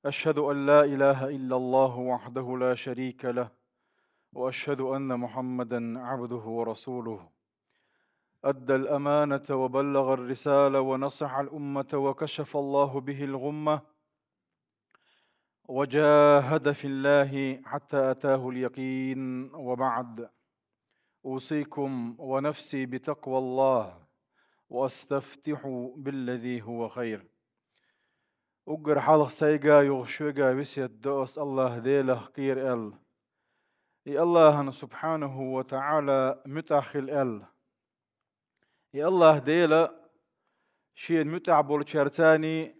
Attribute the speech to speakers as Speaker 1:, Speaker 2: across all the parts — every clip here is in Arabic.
Speaker 1: أشهد أن لا إله إلا الله وحده لا شريك له، وأشهد أن محمدا عبده ورسوله. أدى الأمانة وبلغ الرسالة ونصح الأمة وكشف الله به الغمة، وجاهد في الله حتى أتاه اليقين. وبعد، أوصيكم ونفسي بتقوى الله، وأستفتح بالذي هو خير. أجر حلق سيجا يغشوجا بسيت دوس الله ديله قير ال يا الله سبحانه وتعالى متأخل ال يا الله ديله شين متعبول شرتاني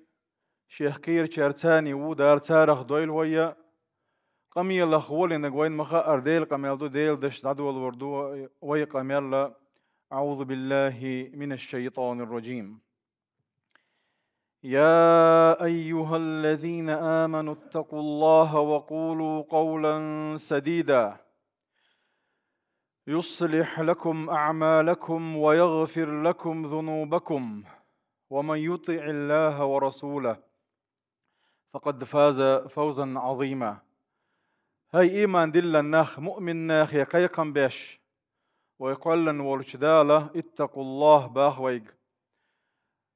Speaker 1: شيخ قير شرتاني ودار تارخ دويل ويا قمي الله خول إنك وين مخا أرديل قمي دو ديل دش عدو الوردو ويا قمي الله. أعوذ بالله من الشيطان الرجيم. يا أيها الذين آمنوا اتقوا الله وقولوا قولا سديدا يصلح لكم أعمالكم ويغفر لكم ذنوبكم، ومن يطع الله ورسوله فقد فاز فوزا عظيما. هاي إيمان دل الناخ مؤمن ناخ يقيقن بيش ويقولن والشدالة اتقوا الله باخويق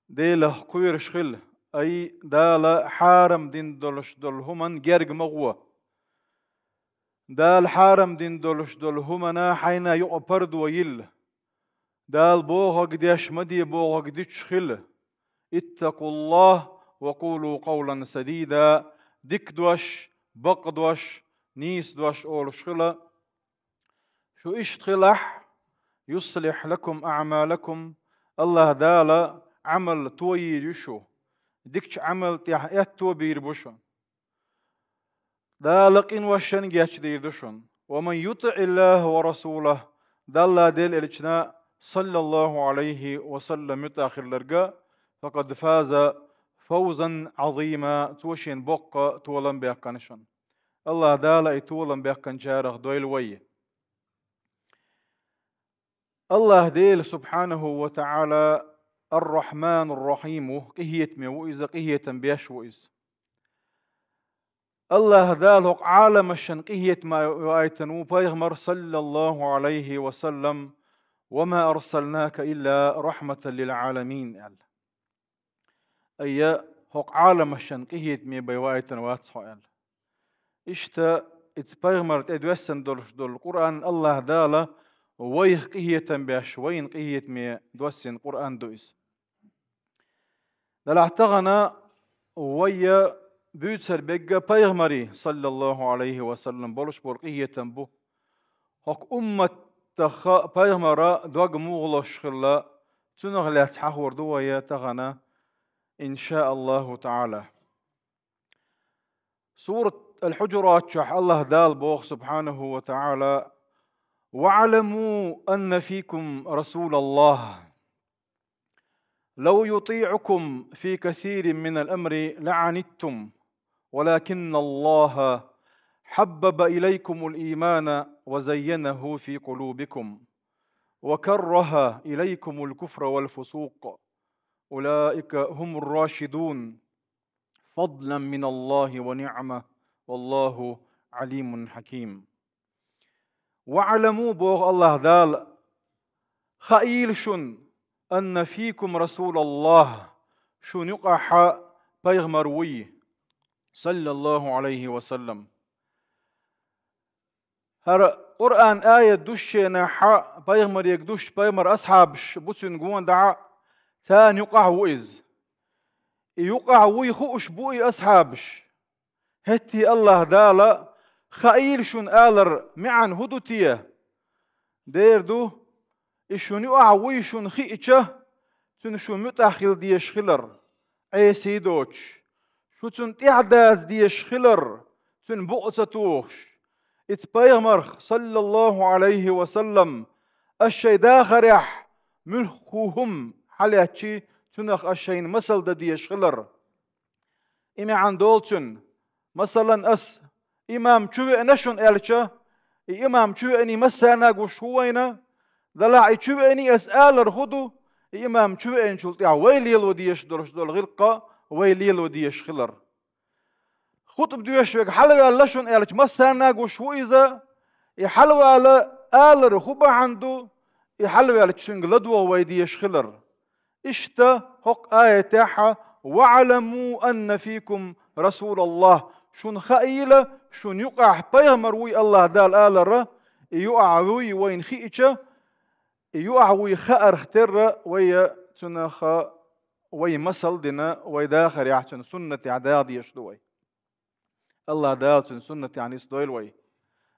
Speaker 1: ديله قوير شخل أي دال حارم دين دولش دولهمن جرق مغوة دال حارم دين دولش دولهمنا حين يقبرد ويل دال بوغا قديش مدي بوغا قديش خل. اتقوا الله وقولوا قولا سديدا ديك دوش بق دوش نيس دوش أول شخلة شو إيش تخلح يصلح لكم أعمالكم. الله دال عمل توير يشو ديكش عمل تيحيات بير بوشن دالقين وشن جاتش دير دوشن. ومن يطع الله ورسوله دال ديل الاتناء صلى الله عليه وسلم متاخر لرقا فقد فاز فوزا عظيما توشين بق تولن بيقنشن. الله دال يتولن بيقن جارخ دويل وي. الله ديل سبحانه وتعالى الرحمن الرحيم قهيت وإذا قهية بيش وإذ الله دالك عالم الشنقهية ما يؤيتنو بيغمر صلى الله عليه وسلم وما أرسلناك إلا رحمة للعالمين. أي هق عالم الشنقهية مي بيؤيتن واتسحو إشتا إتبيغمر تدوسن دول القرآن الله دالا ويه قهية بيش وين قهية مي دوسن قرآن دويس دلعتغنا ويا بيتسر بيجا بيغمري صلى الله عليه وسلم بولش برقية تنبو هك أمة تخا بيغمرا دوغ مغلش خلا تنغ تحور دويا تغنا إن شاء الله تعالى. سورة الحجرات شح الله دال بوغ سبحانه وتعالى واعلموا أن فيكم رسول الله لو يطيعكم في كثير من الأمر لعنتم ولكن الله حبب إليكم الإيمان وزينه في قلوبكم وكره إليكم الكفر والفسوق أولئك هم الراشدون فضلا من الله ونعمة والله عليم حكيم. واعلموا بوغ الله دال خائيل شن أن فيكم رسول الله شن يقع بيغمروي صلى الله عليه وسلم. هر قرآن آية دوشنا حا بيغمر يقدوش بيغمر أصحابش بوتن قوان دعا تان يقع وإز يقع ويخوش بوي أصحابش هتي الله دالا خائيل شن آلر معن هدوتيه دير دو إشون يقع ويشون خيئشه تنشو متأخل ديش خلر أي سيدوش شو تن تعداز ديش خلر تن بؤتتوش اتبايغمر صلى الله عليه وسلم الشي داخرح ملخوهم حالاتشي تنخ الشين مسل دا ديش خلر إمي عن دولتن مثلا إمام شوئ نشون إلشا إمام شوئ أني مسانا قوشوينا دلعي شوئ أني أسأل رخدو إمام شوئ أن شلطيع ويليل وديش دولش دول غلقا ويليل وديش خلر خطب ديوش حلوة على شون إلش مسانا وشو إذا يحلوة على آل رخوبة عنده يحلوة على تشنجلدوا ويديش خلر إشتا حق آية تاحة واعلموا أن فيكم رسول الله شون خائلة شون يقع بيغمر وي الله دال آل را يقع وي وين خيئة يقع وي خأر اختر وي تنخ وي مسل دنا وي داخر يحسن سنة عداد يشدوي الله دال سنة يعني سدويل وي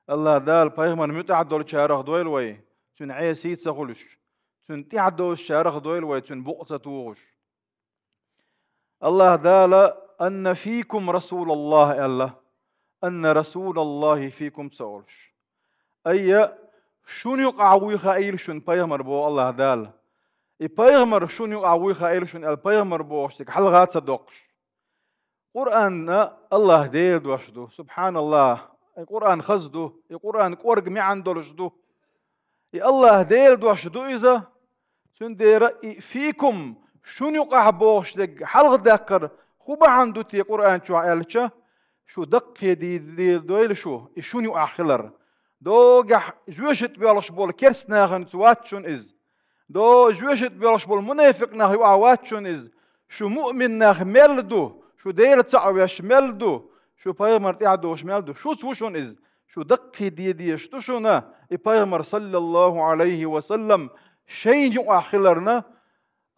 Speaker 1: الله دال بيغمر متعدل شارخ دويل وي تن عيسيت سخلش تن تعدو الشارخ دويل وي تن بؤسة توغش الله دال أن فيكم رسول الله الله أن رسول الله فيكم سولش أي شون يقعوي خائل شون بيغمر بو الله دال بيغمر شون يقعوي خائل شون البيغمر بوشتك حلغات صدقش قرآن الله دير دوشدو سبحان الله القرآن خزدو القرآن قرق مي عندولشدو الله دير دوشدو إذا شون دير فيكم شون يقع بوشتك حلغ ذكر خوبا عندو تي قرآن شو عيالشا شو دق دي دويل شون يقع خلر دو جح جوشت بيالش بول كرس ناخن تواتشون إز دو جوشت بيالش بول منافق ناخ يقع واتشون إز شو مؤمن ناخ ملدو شو دير تصعويش ملدو شو بايمر تعدوش ملدو شو سوشون إز شو دق دي شتوشونا بايمر صلى الله عليه وسلم شيء يقع خلرنا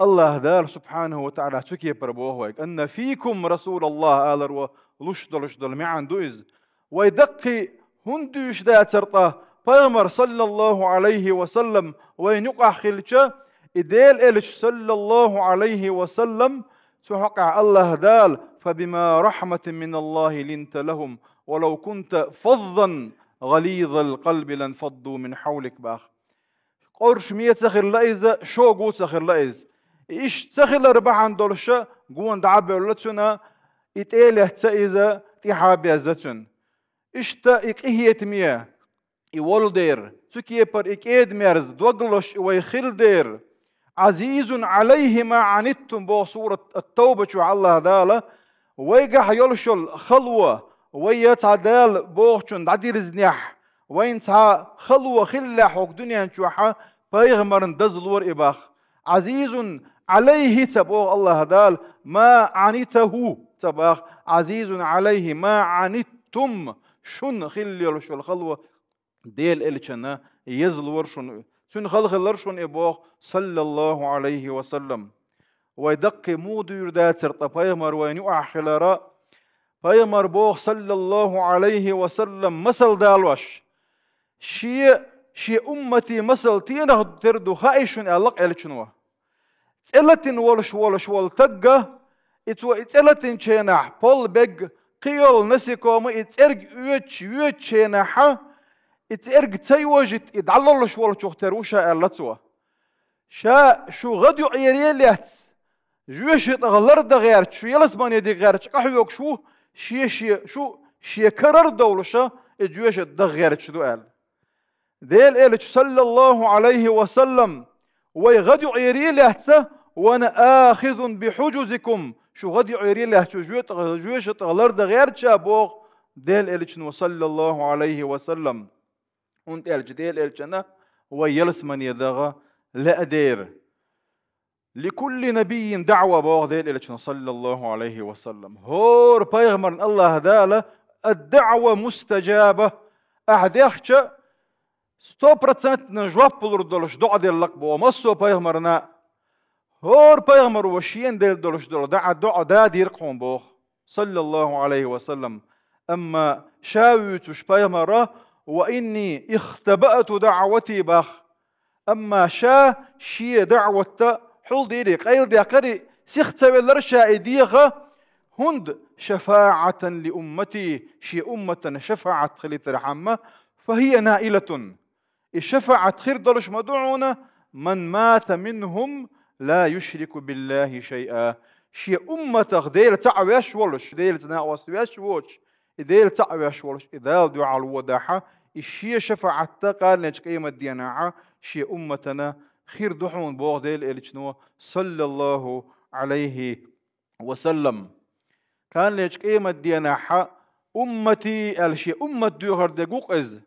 Speaker 1: الله دار سبحانه وتعالى تكي بربوه أن فيكم رسول الله آلر ولشدل ما عنده إز ويدقي هندوش دا ترطه بيغمر صلى الله عليه وسلم وين يقع خلشة إديل إلش صلى الله عليه وسلم تحقع الله دال فبما رحمة من الله لنت لهم ولو كنت فظا غليظ القلب لانفضوا من حولك باخ قرش مية سخر لأيزة شو قوت سخر لأيز إيش سخر لربع عن دولشة قوان دعبه ولتنا إتقاله تأيزة تحابي زتن إشتا إقهيت مياه يولو دير تكي بر إكيد ميرز دوغلوش ويخل دير عزيز عليه ما عنتم بو سورة التوبة شو الله دالة ويقح يلشل خلوة ويتعدال بوغشن دعدير زنيح وين تها خلوة خلاح وك دنيا نشوحة بيغمرن دزلور إباخ عزيز عليه تبوغ الله دال ما عنته تباخ عزيز عليه ما عنتم شن خلي شو الخلوة ديل إلشنا يزل ورشن شن خلق الرشن إبوغ صلى الله عليه وسلم ويدق مود يردات سرطة بيمر وين يقع خلراء بيمر بوغ صلى الله عليه وسلم مسل دالوش شي أمتي مسل تينه تردو خايشن ألق إلشنوه تسألتن ولش والتقى اتسألتن شيناح بول بيج قيل نسيكوم اترج يوتش شيناحا اترج تيوجت ادعللش ولا تختروشا ألتوا شو غدو عيريلات جوش تغلر دغير شو يلسمان يدي غير قحوك شي كرر دولشا جوش دغير شدو قال ديل إلش صلى الله عليه وسلم ويغدو عيريلات وانا آخذ بحجزكم شو غدي عيري له شو جوش تغلر دغير شابوغ ديل إلشن صلى الله عليه وسلم انت إلج ديل إلشنا ويلس من يدغى لا أدير لكل نبي دعوة بوغ ديل إلشن صلى الله عليه وسلم هور بيغمر الله دالة الدعوة مستجابة أحديخش 100% نجواب بلردولش دعا ديل لك بو مصو بيغمرنا هور بيغمر وشين ديل دولش دول دعا دا ديرقهم بوخ صلى الله عليه وسلم أما شاويتوش بيغمر وإني اختبأت دعوتي باخ أما شي دعوة حول ديري قيل دي قري سيختوي الرشا إديغة هند شفاعة لأمتي شي أمة شفاعة خليت رحمة فهي نائلة الشفاعة خير دولش مدعونا من مات منهم لا يشرك بالله شيئا شي أمة ديل تعويش ولش ديل تناوس ويش ووش ديل تعويش ولش إذا دعا الوداحة الشي شفاعة قال نج قيمة ديناعة شي أمتنا خير دحون بوغ ديل إلشنو صلى الله عليه وسلم كان نج قيمة ديناعة أمتي الشي أمة دوغر دقوق إز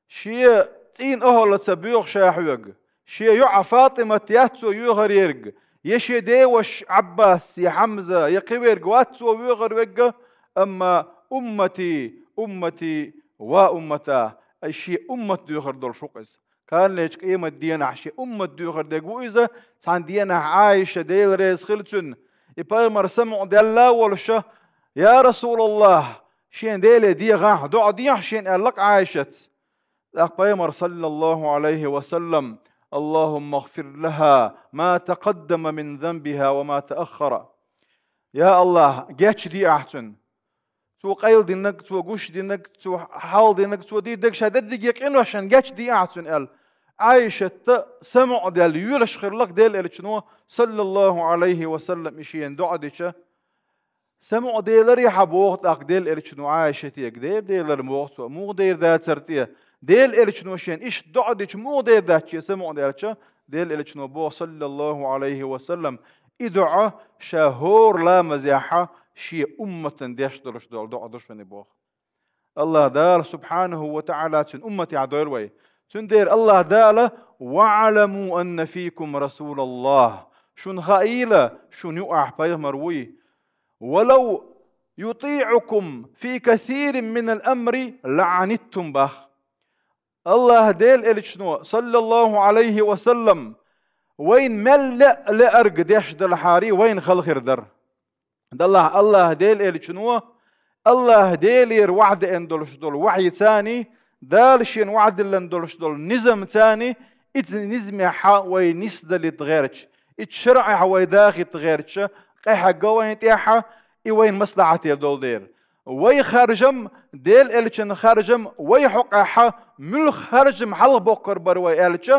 Speaker 1: شي تين أهل تبيوغ شاحوغ شي يع فاطمة ياتسو يوغر يرق يشي ديوش عباس يا حمزة يا قويرق واتسو يوغر وقا أما أمتي وأمتا أي شي أمة دوغر دول شوقز كان ليش قيمة دينا شي أمة دوغر دقو إذا تان دينا عايشة ديل ريز خلتن يبايمر سمع ديال لا والشا يا رسول الله شين ديلي دي غاح دع ديح شين قالك عايشت أقبيمر صلى الله عليه وسلم اللهم اغفر لها ما تقدم من ذنبها وما تأخر يا الله جاتش دي أحسن تو قيل دينك تو قوش دينك تو حال دينك تو دي دك شهادت دي يقين عشان جاتش دي أحسن قال عايشة سمع ديال يولش خير لك ديال إلشنو صلى الله عليه وسلم إشيين دعا ديشة سمع ديال ريحة بوقت أقديل إلشنو عايشة تيك ديل الموقت مو دير ذات سرتيه ديل إلشنو شين إيش دعا ديش مو دير ذات شيء سمع ديالشة ديل إلشنو بو صلى الله عليه وسلم إدعا شهور لا مزيحة شي أمة ديش دلش دول دعا دشوني بوخ الله دار سبحانه وتعالى تن أمتي عدوير وي تندير الله داله واعلموا أن فيكم رسول الله شن خائلة شن يقع بيغمروي ولو يطيعكم في كثير من الأمر لعنتم به الله ديل إلشنو صلى الله عليه وسلم وين ملأ لأرق ديش دلحاري وين خلخر در الله ديل إلشنو الله ديلير وعد اندولش دول وعي تاني دالشين وعد اندولش دول نظم تاني ات نظم حا وي نسدل تغيرش ات شرع وي داخل تغيرش قيحا قوين تيحا اي وين مصلحتي دول دير وي خارجم ديل الچن خارجم وي حقا مل خارجم حل بوكر بروي الچ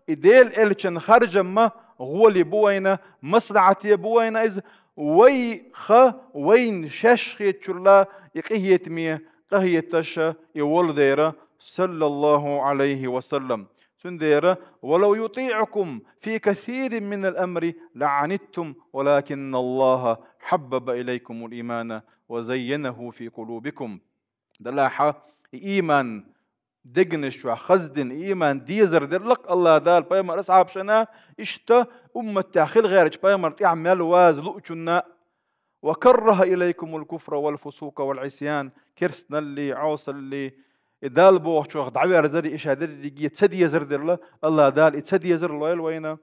Speaker 1: ديل الچن خارجم ما غولي بوينه مصلحتي بوينه از وي وين ششخي تشلا يقهيت مية قهيت تشا يول ديرا صلى الله عليه وسلم سنديرا ولو يطيعكم في كثير من الأمر لعنتم ولكن الله حبب إليكم الإيمان وزينه في قلوبكم دلاحة إيمان دقنش وخزدن إيمان ديزر درلق الله دال بيمر أصحاب شنا إشتا أمة تاخل غيرج بيمر تعمل واز لؤجنا وكره إليكم الكفر والفسوق والعصيان كرسنا اللي عوص اللي دال بوح شو دعوة رزري إيش هذا اللي يتسدي يزر درله الله دال يتسدي يزر الله وينه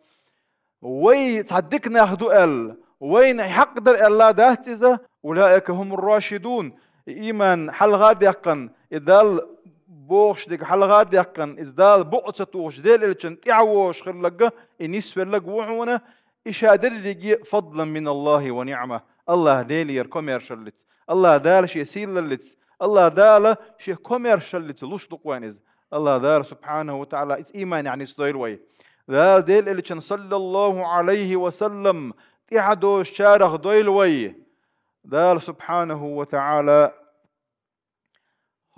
Speaker 1: وي تصدقنا هدو ال وين حق در الله دهت إذا أولئك هم الراشدون إيمان حل غاد يقن إدال بوش ديك حل غاد يقن إدال بوقتوش ديل الجن تعوش خلقة إنيس لك وعونه إيش هذا اللي فضلا من الله ونعمه الله ديلير كوميرشالت الله دال شي سيللت الله دال شي كوميرشالت لوش دقوانيز الله دار سبحانه وتعالى إتس إيمان يعني صدير وي ذا ديل اللي كان صلى الله عليه وسلم تحدو الشارخ دويل وي دار سبحانه وتعالى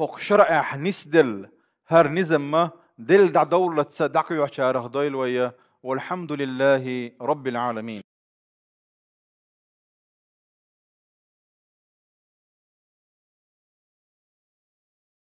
Speaker 1: هوك شرع نسدل هر نزم دل دع دولة دعقيو شارخ دويل وي والحمد لله رب العالمين.